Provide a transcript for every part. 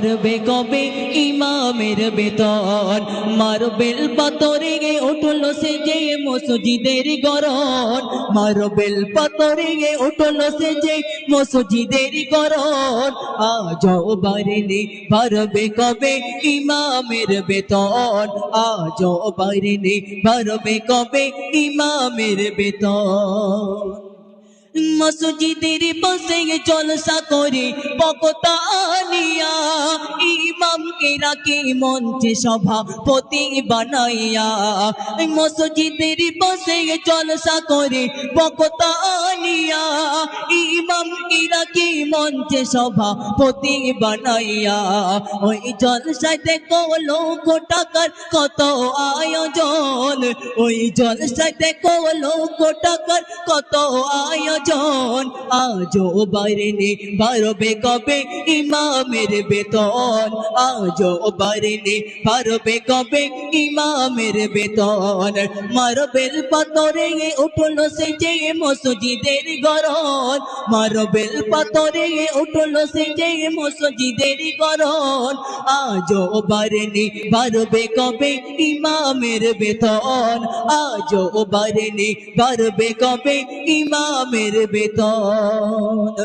বাড়বে কবে ইমামের বেতন। মার্বেল পাথরে উঠল সে যে মসজিদের গড়ন, মার্বেল পাথরে উঠল সে যে মসজিদের গড়ন। আজও বাড়েনি বাড়বে কবে ইমামের বেতন, আজও বাড়েনি বাড়বে কবে ইমামের বেতন। মসজিদের পাশে জলসা করে বক্তা আনিয়া, ইমামকে রাখে মঞ্চে সভাপতি বানাইয়া। মসজিদের পাশে জলসা করে বক্তা আনিয়া, ইমামকে রাখে মঞ্চে সভাপতি বানাইয়া। ওই জলসায় দেখো লক্ষ টাকার কত আয়োজন, ওই জলসায় দেখো লক্ষ টাকার কত আয়োজন। আজও বাড়েনি বাড়বে কবে ইমামের বেতন, আজও বাড়েনি বাড়বে কবে ইমামের বেতন। মার্বেল পাথরে উঠল সে যে মসজিদের গড়ন, মার্বেল পাথরে উঠল সে যে মসজিদের গড়ন। আজও বাড়েনি বাড়বে কবে ইমামের বেতন, আজও বাড়েনি বাড়বে কবে ইমামের বেতন।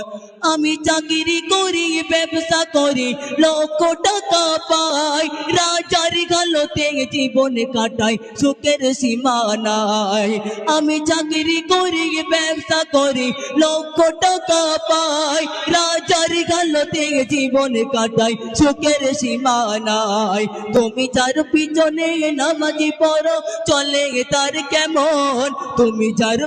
আমি চাকরি করি ব্যবসা করি লক্ষ টাকা পাই, রাজার গালতে জীবন কাটাই সুখের সীমা নাই। আমি চাকরি করি ব্যবসা করি লক্ষ টাকা পাই, রাজার গালতে জীবন কাটাই সুখের সীমা নাই। তুমি যার পিছনে নামাজি পড়ো চলে তার কেমন, তুমি যার